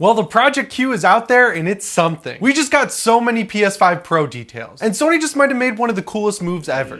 Well, the Project Q is out there and it's something. We just got so many PS5 Pro details, and Sony just might have made one of the coolest moves ever.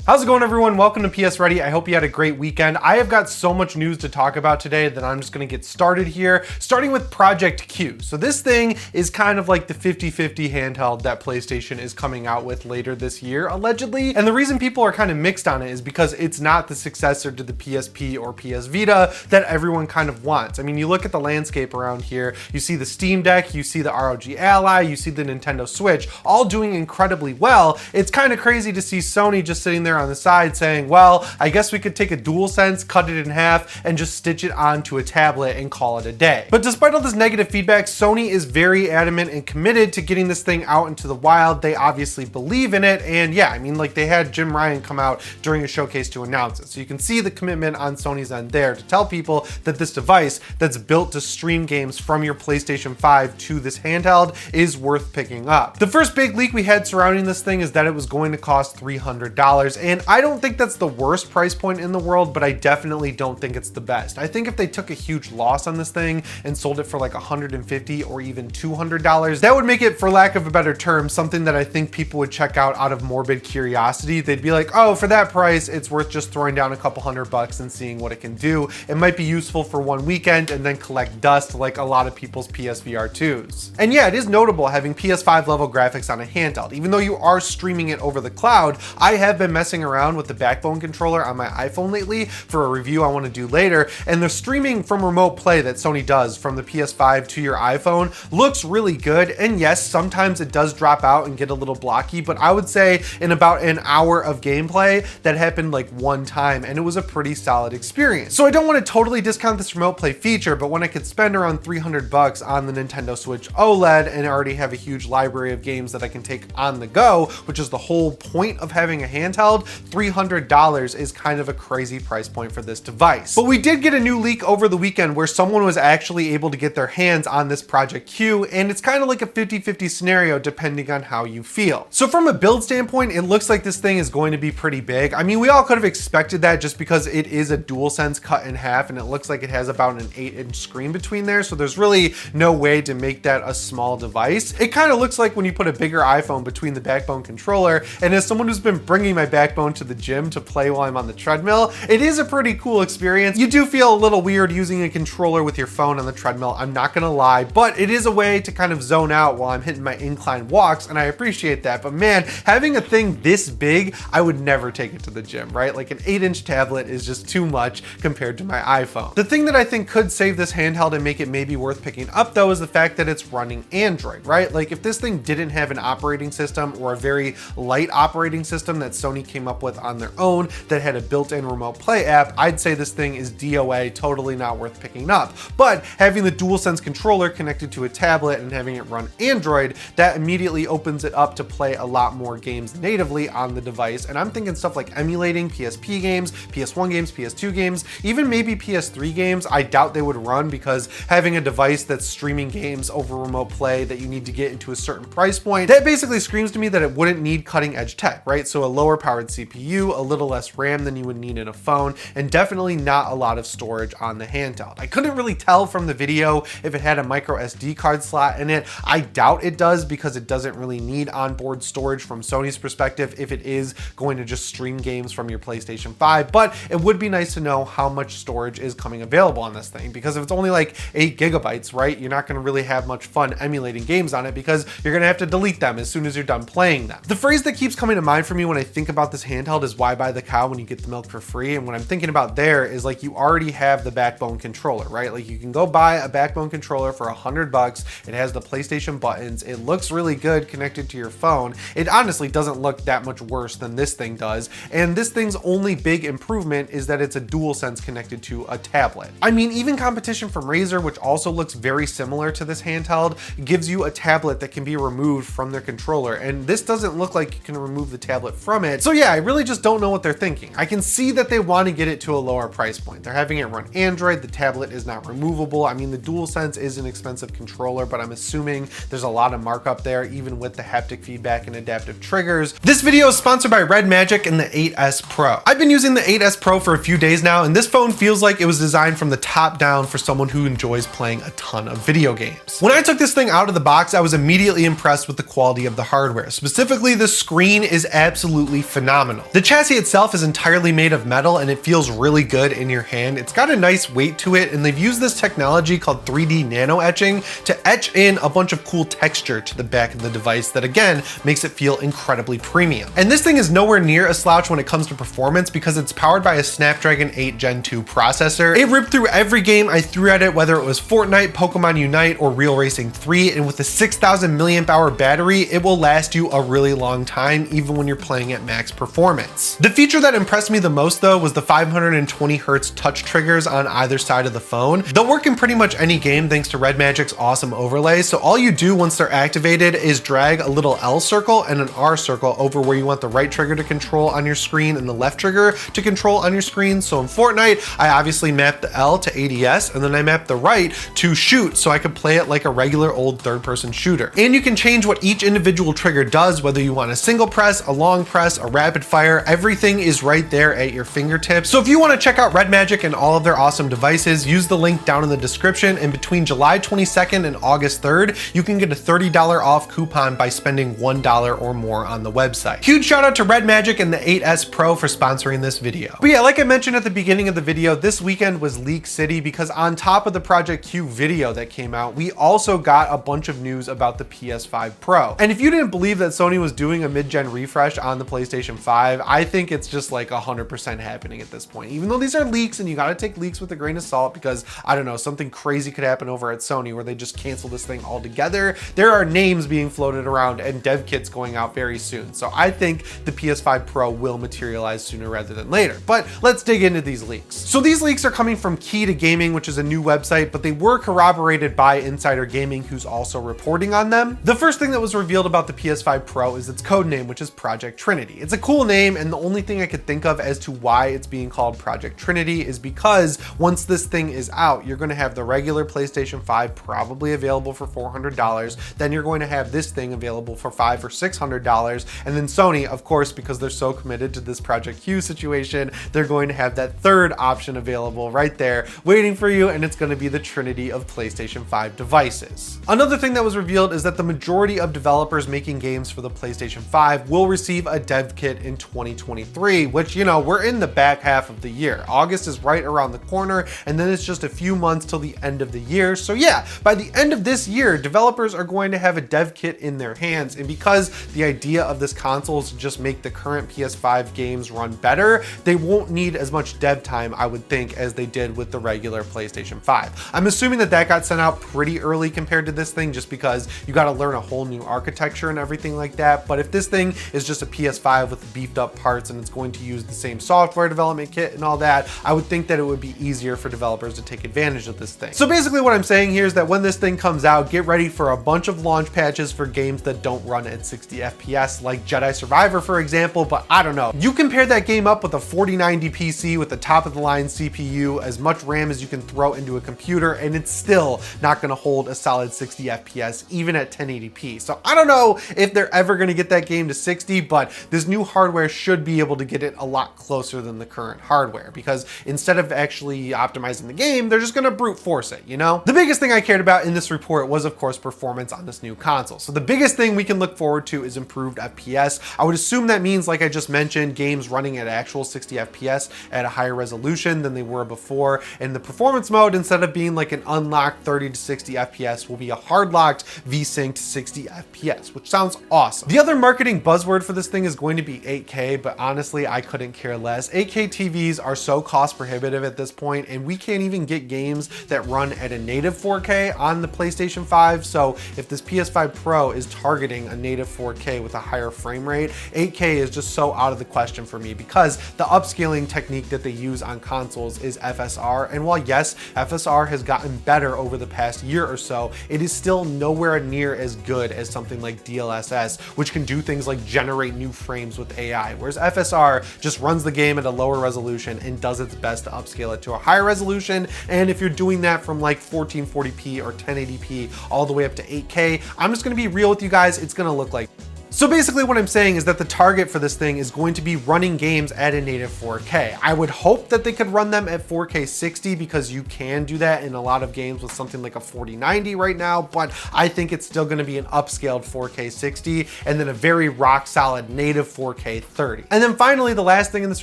How's it going, everyone? Welcome to PSReady. I hope you had a great weekend. I have got so much news to talk about today that I'm just gonna get started here, starting with Project Q. So this thing is kind of like the 50-50 handheld that PlayStation is coming out with later this year, allegedly. And the reason people are kind of mixed on it is because it's not the successor to the PSP or PS Vita that everyone kind of wants. I mean, you look at the landscape around here, you see the Steam Deck, you see the ROG Ally, you see the Nintendo Switch, all doing incredibly well. It's kind of crazy to see Sony just sitting there on the side saying, well, I guess we could take a DualSense, cut it in half, and just stitch it onto a tablet and call it a day. But despite all this negative feedback, Sony is very adamant and committed to getting this thing out into the wild. They obviously believe in it, and yeah, I mean, like, they had Jim Ryan come out during a showcase to announce it. So you can see the commitment on Sony's end there to tell people that this device that's built to stream games from your PlayStation 5 to this handheld is worth picking up. The first big leak we had surrounding this thing is that it was going to cost $300, and I don't think that's the worst price point in the world, but I definitely don't think it's the best. I think if they took a huge loss on this thing and sold it for like $150 or even $200, that would make it, for lack of a better term, something that I think people would check out of morbid curiosity. They'd be like, oh, for that price, it's worth just throwing down a couple $100 and seeing what it can do. It might be useful for one weekend and then collect dust like a lot of people's PSVR 2s. And yeah, it is notable having PS5 level graphics on a handheld. Even though you are streaming it over the cloud, I have been messing around with the backbone controller on my iPhone lately for a review I want to do later, and the streaming from remote play that Sony does from the PS5 to your iPhone looks really good. And yes, sometimes it does drop out and get a little blocky, but I would say in about an hour of gameplay that happened like one time, and it was a pretty solid experience. So I don't want to totally discount this remote play feature, but when I could spend around $300 on the Nintendo Switch OLED and already have a huge library of games that I can take on the go, which is the whole point of having a handheld, $300 is kind of a crazy price point for this device. But we did get a new leak over the weekend where someone was actually able to get their hands on this Project Q, and it's kind of like a 50-50 scenario depending on how you feel. So from a build standpoint, it looks like this thing is going to be pretty big. I mean, we all could have expected that just because it is a DualSense cut in half, and it looks like it has about an 8-inch screen between there, so there's really no way to make that a small device. It kind of looks like when you put a bigger iPhone between the backbone controller, and as someone who's been bringing my backbone to the gym to play while I'm on the treadmill, it is a pretty cool experience. You do feel a little weird using a controller with your phone on the treadmill, I'm not gonna lie, but it is a way to kind of zone out while I'm hitting my incline walks, and I appreciate that. But man, having a thing this big, I would never take it to the gym, right? Like an 8-inch tablet is just too much compared to my iPhone. The thing that I think could save this handheld and make it maybe worth picking up though is the fact that it's running Android, right? Like if this thing didn't have an operating system or a very light operating system that Sony came up with on their own that had a built-in remote play app, I'd say this thing is DOA, totally not worth picking up. But having the DualSense controller connected to a tablet and having it run Android, that immediately opens it up to play a lot more games natively on the device. And I'm thinking stuff like emulating PSP games, PS1 games, PS2 games, even maybe PS3 games. I doubt they would run because having a device that's streaming games over remote play that you need to get into a certain price point, that basically screams to me that it wouldn't need cutting edge tech, right? So a lower powered CPU, a little less RAM than you would need in a phone, and definitely not a lot of storage on the handheld. I couldn't really tell from the video if it had a micro SD card slot in it. I doubt it does because it doesn't really need onboard storage from Sony's perspective if it is going to just stream games from your PlayStation 5, but it would be nice to know how much storage is coming available on this thing, because if it's only like 8 gigabytes, right, you're not going to really have much fun emulating games on it because you're going to have to delete them as soon as you're done playing them. The phrase that keeps coming to mind for me when I think about this handheld is why buy the cow when you get the milk for free. And what I'm thinking about there is like you already have the backbone controller, right? Like you can go buy a backbone controller for $100. It has the PlayStation buttons. It looks really good connected to your phone. It honestly doesn't look that much worse than this thing does. And this thing's only big improvement is that it's a DualSense connected to a tablet. I mean, even competition from Razer, which also looks very similar to this handheld, gives you a tablet that can be removed from their controller. And this doesn't look like you can remove the tablet from it. So yeah, yeah, I really just don't know what they're thinking. I can see that they want to get it to a lower price point. They're having it run Android, the tablet is not removable. I mean, the DualSense is an expensive controller, but I'm assuming there's a lot of markup there, even with the haptic feedback and adaptive triggers. This video is sponsored by Red Magic and the 8S Pro. I've been using the 8S Pro for a few days now, and this phone feels like it was designed from the top down for someone who enjoys playing a ton of video games. When I took this thing out of the box, I was immediately impressed with the quality of the hardware. Specifically, the screen is absolutely phenomenal. The chassis itself is entirely made of metal and it feels really good in your hand. It's got a nice weight to it, and they've used this technology called 3D nano etching to etch in a bunch of cool texture to the back of the device that again makes it feel incredibly premium. And this thing is nowhere near a slouch when it comes to performance because it's powered by a Snapdragon 8 Gen 2 processor. It ripped through every game I threw at it, whether it was Fortnite, Pokemon Unite, or Real Racing 3, and with a 6,000 milliamp hour battery, it will last you a really long time, even when you're playing at max performance. The feature that impressed me the most though was the 520 Hz touch triggers on either side of the phone. They'll work in pretty much any game thanks to Red Magic's awesome overlay, so all you do once they're activated is drag a little L circle and an R circle over where you want the right trigger to control on your screen and the left trigger to control on your screen. So in Fortnite, I obviously mapped the L to ADS and then I mapped the right to shoot so I could play it like a regular old third-person shooter. And you can change what each individual trigger does, whether you want a single press, a long press, a rapid fire, everything is right there at your fingertips. So if you want to check out Red Magic and all of their awesome devices, use the link down in the description, and between July 22nd and August 3rd, you can get a $30 off coupon by spending $1 or more on the website. Huge shout out to Red Magic and the 8S Pro for sponsoring this video. But yeah, like I mentioned at the beginning of the video, this weekend was Leak City because on top of the Project Q video that came out, we also got a bunch of news about the PS5 Pro. And if you didn't believe that Sony was doing a mid-gen refresh on the PlayStation 5, I think it's just like 100% happening at this point. Even though these are leaks and you gotta take leaks with a grain of salt because, I don't know, something crazy could happen over at Sony where they just cancel this thing altogether. There are names being floated around and dev kits going out very soon. So I think the PS5 Pro will materialize sooner rather than later. But let's dig into these leaks. So these leaks are coming from Key to Gaming, which is a new website, but they were corroborated by Insider Gaming, who's also reporting on them. The first thing that was revealed about the PS5 Pro is its code name, which is Project Trinity. It's a cool name, and the only thing I could think of as to why it's being called Project Trinity is because once this thing is out, you're going to have the regular PlayStation 5 probably available for $400. Then you're going to have this thing available for $500 or $600. And then Sony, of course, because they're so committed to this Project Q situation, they're going to have that third option available right there waiting for you, and it's going to be the Trinity of PlayStation 5 devices. Another thing that was revealed is that the majority of developers making games for the PlayStation 5 will receive a dev kit in 2023, which, you know, we're in the back half of the year. August is right around the corner, and then it's just a few months till the end of the year. So yeah, by the end of this year, developers are going to have a dev kit in their hands, and because the idea of this console is to just make the current PS5 games run better, they won't need as much dev time, I would think, as they did with the regular PlayStation 5. I'm assuming that that got sent out pretty early compared to this thing, just because you got to learn a whole new architecture and everything like that. But if this thing is just a PS5 with beefed up parts and it's going to use the same software development kit and all that, I would think that it would be easier for developers to take advantage of this thing. So basically what I'm saying here is that when this thing comes out, get ready for a bunch of launch patches for games that don't run at 60 FPS, like Jedi Survivor, for example. But I don't know, you compare that game up with a 4090 PC with the top of the line CPU, as much RAM as you can throw into a computer, and it's still not going to hold a solid 60 FPS even at 1080p. So I don't know if they're ever going to get that game to 60, but this new hardware should be able to get it a lot closer than the current hardware, because instead of actually optimizing the game, they're just going to brute force it, you know? The biggest thing I cared about in this report was, of course, performance on this new console. So the biggest thing we can look forward to is improved FPS. I would assume that means, like I just mentioned, games running at actual 60 FPS at a higher resolution than they were before. And the performance mode, instead of being like an unlocked 30 to 60 FPS, will be a hard locked V-synced 60 FPS, which sounds awesome. The other marketing buzzword for this thing is going to be 8K, but honestly, I couldn't care less. 8K TVs are so cost prohibitive at this point, and we can't even get games that run at a native 4K on the PlayStation 5. So if this PS5 Pro is targeting a native 4K with a higher frame rate, 8K is just so out of the question for me, because the upscaling technique that they use on consoles is FSR. And while yes, FSR has gotten better over the past year or so, it is still nowhere near as good as something like DLSS, which can do things like generate new frames with AI, whereas FSR just runs the game at a lower resolution and does its best to upscale it to a higher resolution. And if you're doing that from like 1440p or 1080p all the way up to 8K, I'm just gonna be real with you guys, it's gonna look like. So basically what I'm saying is that the target for this thing is going to be running games at a native 4K. I would hope that they could run them at 4K 60 because you can do that in a lot of games with something like a 4090 right now, but I think it's still gonna be an upscaled 4K 60 and then a very rock solid native 4K 30. And then finally, the last thing in this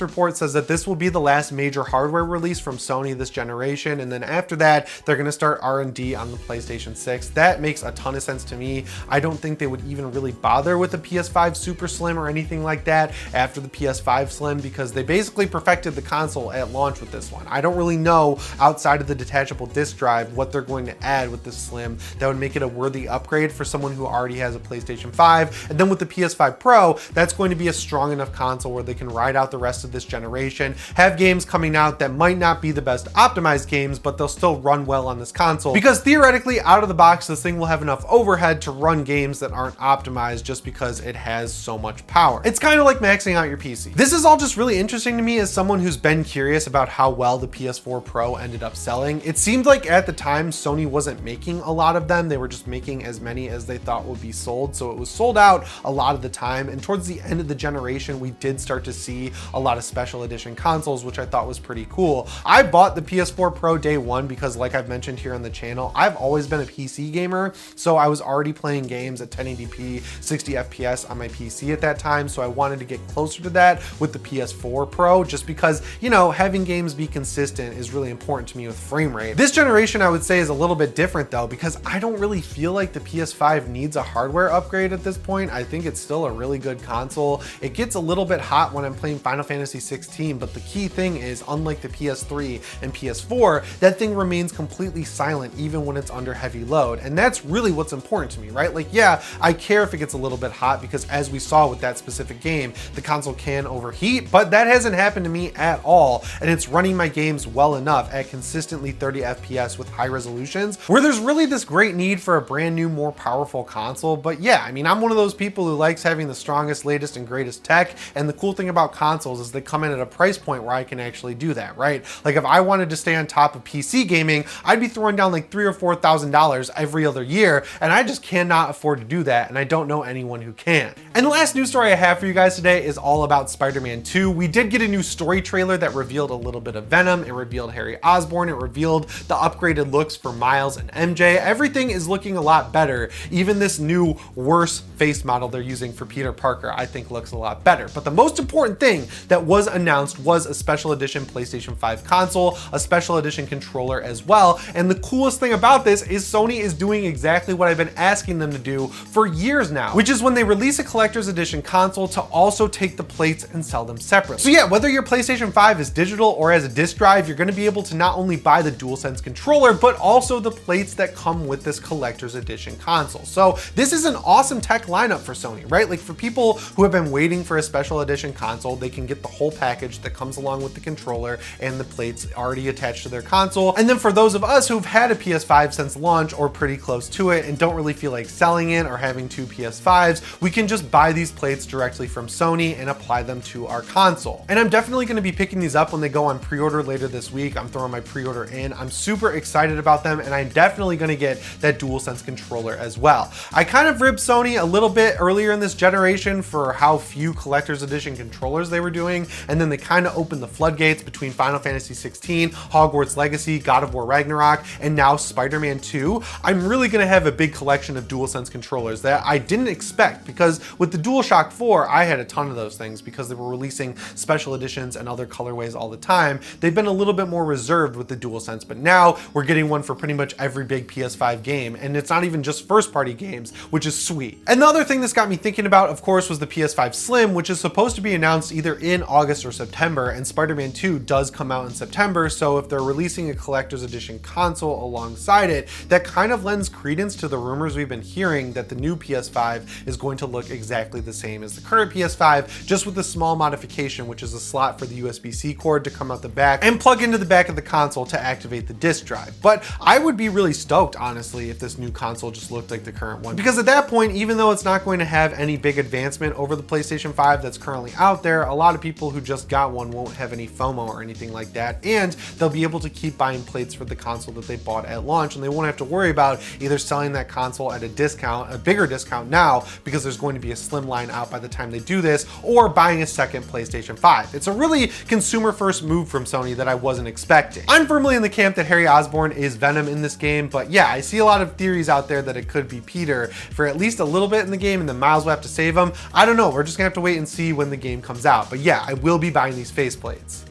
report says that this will be the last major hardware release from Sony this generation, and then after that, they're gonna start R&D on the PlayStation 6. That makes a ton of sense to me. I don't think they would even really bother with the PS5 Super Slim or anything like that after the PS5 Slim because they basically perfected the console at launch with this one. I don't really know outside of the detachable disk drive what they're going to add with this Slim that would make it a worthy upgrade for someone who already has a PlayStation 5. And then with the PS5 Pro, that's going to be a strong enough console where they can ride out the rest of this generation, have games coming out that might not be the best optimized games, but they'll still run well on this console because theoretically out of the box, this thing will have enough overhead to run games that aren't optimized just because it has so much power. It's kind of like maxing out your PC. This is all just really interesting to me as someone who's been curious about how well the PS4 Pro ended up selling. It seemed like at the time Sony wasn't making a lot of them. They were just making as many as they thought would be sold. So it was sold out a lot of the time. And towards the end of the generation, we did start to see a lot of special edition consoles, which I thought was pretty cool. I bought the PS4 Pro day one because like I've mentioned here on the channel, I've always been a PC gamer. So I was already playing games at 1080p, 60 FPS on my PC at that time, so I wanted to get closer to that with the PS4 Pro just because, you know, having games be consistent is really important to me with frame rate. This generation I would say is a little bit different though because I don't really feel like the PS5 needs a hardware upgrade at this point. I think it's still a really good console. It gets a little bit hot when I'm playing Final Fantasy 16, but the key thing is unlike the PS3 and PS4, that thing remains completely silent even when it's under heavy load, and that's really what's important to me, right? Like, yeah, I care if it gets a little bit hot because as we saw with that specific game, the console can overheat, but that hasn't happened to me at all. And it's running my games well enough at consistently 30 FPS with high resolutions where there's really this great need for a brand new, more powerful console. But yeah, I mean, I'm one of those people who likes having the strongest, latest, and greatest tech. And the cool thing about consoles is they come in at a price point where I can actually do that, right? Like if I wanted to stay on top of PC gaming, I'd be throwing down like $3,000 or $4,000 every other year. And I just cannot afford to do that. And I don't know anyone who can. And the last news story I have for you guys today is all about Spider-Man 2. We did get a new story trailer that revealed a little bit of Venom. It revealed Harry Osborn. It revealed the upgraded looks for Miles and MJ. Everything is looking a lot better. Even this new worse face model they're using for Peter Parker, I think looks a lot better. But the most important thing that was announced was a special edition PlayStation 5 console, a special edition controller as well. And the coolest thing about this is Sony is doing exactly what I've been asking them to do for years now, which is when they release a collector's edition console to also take the plates and sell them separately. So yeah, whether your PlayStation 5 is digital or as a disc drive, you're gonna be able to not only buy the DualSense controller, but also the plates that come with this collector's edition console. So this is an awesome tech lineup for Sony, right? Like for people who have been waiting for a special edition console, they can get the whole package that comes along with the controller and the plates already attached to their console. And then for those of us who've had a PS5 since launch or pretty close to it and don't really feel like selling it or having two PS5s, we can just buy these plates directly from Sony and apply them to our console. And I'm definitely gonna be picking these up when they go on pre-order later this week. I'm throwing my pre-order in. I'm super excited about them, and I'm definitely gonna get that DualSense controller as well. I kind of ribbed Sony a little bit earlier in this generation for how few collector's edition controllers they were doing, and then they kind of opened the floodgates between Final Fantasy 16, Hogwarts Legacy, God of War Ragnarok, and now Spider-Man 2. I'm really gonna have a big collection of DualSense controllers that I didn't expect, because with the DualShock 4, I had a ton of those things because they were releasing special editions and other colorways all the time. They've been a little bit more reserved with the DualSense, but now we're getting one for pretty much every big PS5 game, and it's not even just first-party games, which is sweet. And the other thing this got me thinking about, of course, was the PS5 Slim, which is supposed to be announced either in August or September, and Spider-Man 2 does come out in September, so if they're releasing a collector's edition console alongside it, that kind of lends credence to the rumors we've been hearing that the new PS5 is going going to look exactly the same as the current PS5, just with a small modification, which is a slot for the USB-C cord to come out the back and plug into the back of the console to activate the disk drive. But I would be really stoked, honestly, if this new console just looked like the current one, because at that point, even though it's not going to have any big advancement over the PlayStation 5 that's currently out there, a lot of people who just got one won't have any FOMO or anything like that, and they'll be able to keep buying plates for the console that they bought at launch, and they won't have to worry about either selling that console at a discount, a bigger discount now, because there's going to be a slim line out by the time they do this, or buying a second PlayStation 5. It's a really consumer first move from Sony that I wasn't expecting. I'm firmly in the camp that Harry Osborn is Venom in this game, but yeah, I see a lot of theories out there that it could be Peter for at least a little bit in the game, and then Miles will have to save him. I don't know, we're just gonna have to wait and see when the game comes out. But yeah, I will be buying these faceplates.